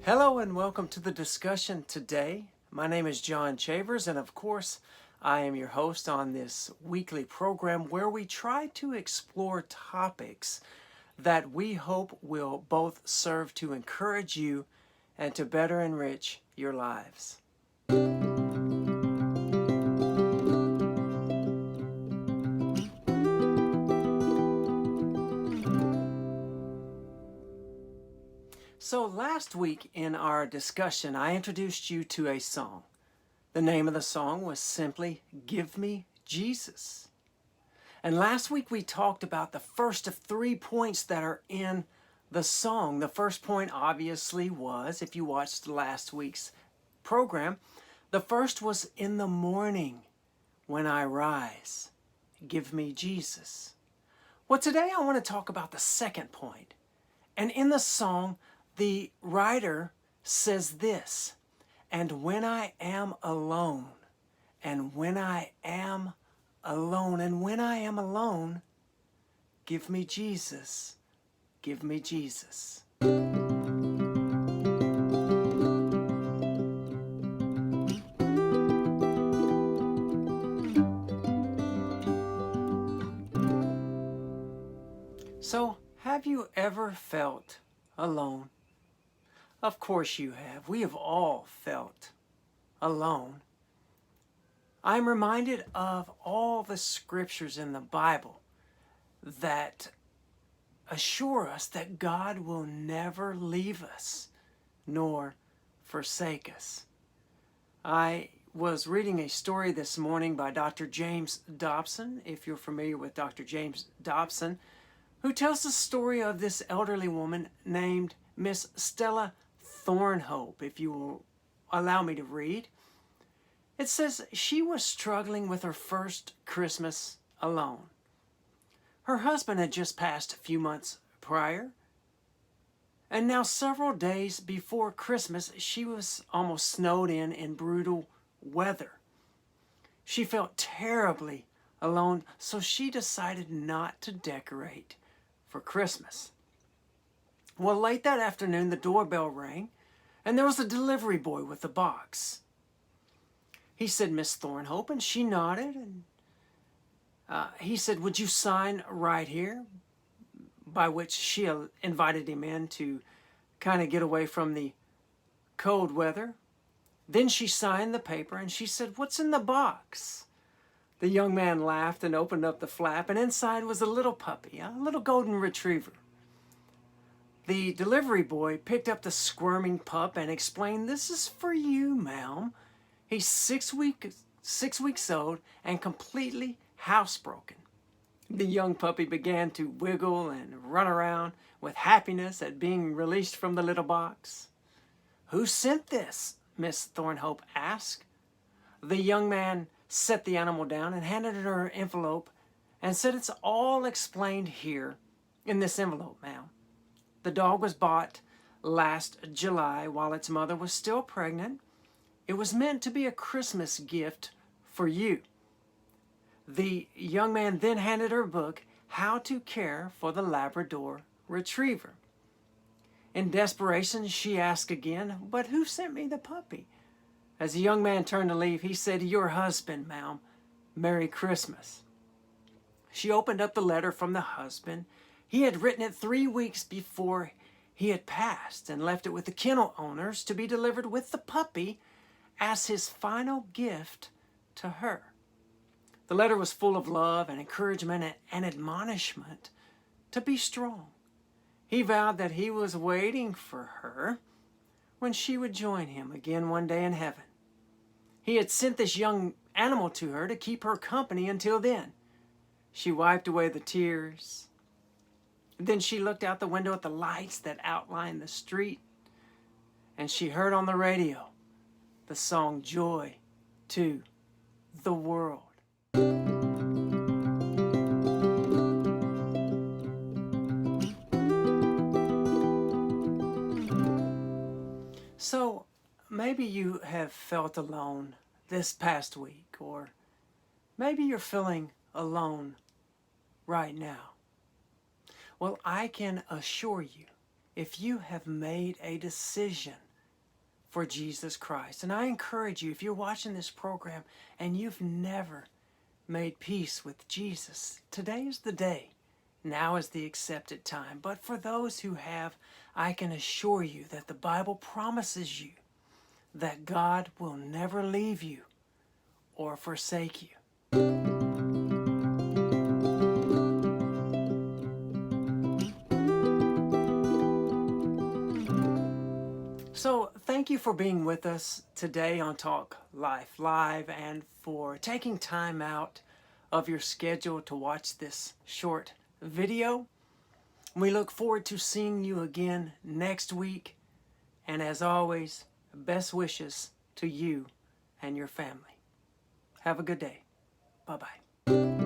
Hello and welcome to the discussion today. My name is John Chavers, and of course, I am your host on this weekly program where we try to explore topics that we hope will both serve to encourage you and to better enrich your lives. So last week in our discussion, I introduced you to a song. The name of the song was simply Give Me Jesus. And last week we talked about the first of 3 points that are in the song. The first point obviously was, if you watched last week's program, the first was in the morning when I rise, give me Jesus. Well, today I want to talk about the second point. And in the song, the writer says this, and when I am alone, and when I am alone, and when I am alone, give me Jesus, give me Jesus. So, have you ever felt alone? Of course you have. We have all felt alone. I'm reminded of all the scriptures in the Bible that assure us that God will never leave us nor forsake us. I was reading a story this morning by Dr. James Dobson, if you're familiar with Dr. James Dobson, who tells the story of this elderly woman named Miss Stella Thornhope, if you will allow me to read. It says she was struggling with her first Christmas alone. Her husband had just passed a few months prior, and now several days before Christmas, she was almost snowed in brutal weather. She felt terribly alone, so she decided not to decorate for Christmas. Well, late that afternoon, the doorbell rang, and there was a delivery boy with a box. He said, Miss Thornhope, and she nodded, and he said, would you sign right here? By which she invited him in to kind of get away from the cold weather. Then she signed the paper, and she said, what's in the box? The young man laughed and opened up the flap, and inside was a little puppy, a little golden retriever. The delivery boy picked up the squirming pup and explained, this is for you, ma'am. He's 6 weeks old and completely housebroken. The young puppy began to wiggle and run around with happiness at being released from the little box. Who sent this? Miss Thornhope asked. The young man set the animal down and handed her an envelope and said, it's all explained here in this envelope, ma'am. The dog was bought last July while its mother was still pregnant. It was meant to be a Christmas gift for you. The young man then handed her a book, How to Care for the Labrador Retriever. In desperation, she asked again, but who sent me the puppy? As the young man turned to leave, he said, your husband, ma'am. Merry Christmas. She opened up the letter from the husband. He had written it 3 weeks before he had passed and left it with the kennel owners to be delivered with the puppy as his final gift to her. The letter was full of love and encouragement and admonishment to be strong. He vowed that he was waiting for her when she would join him again one day in heaven. He had sent this young animal to her to keep her company until then. She wiped away the tears. Then she looked out the window at the lights that outlined the street, and she heard on the radio the song Joy to the World. So maybe you have felt alone this past week, or maybe you're feeling alone right now. Well, I can assure you, if you have made a decision for Jesus Christ. And I encourage you, if you're watching this program and you've never made peace with Jesus, today is the day. Now is the accepted time. But for those who have, I can assure you that the Bible promises you that God will never leave you or forsake you. So thank you for being with us today on Talk Life Live and for taking time out of your schedule to watch this short video. We look forward to seeing you again next week. And as always, best wishes to you and your family. Have a good day. Bye-bye.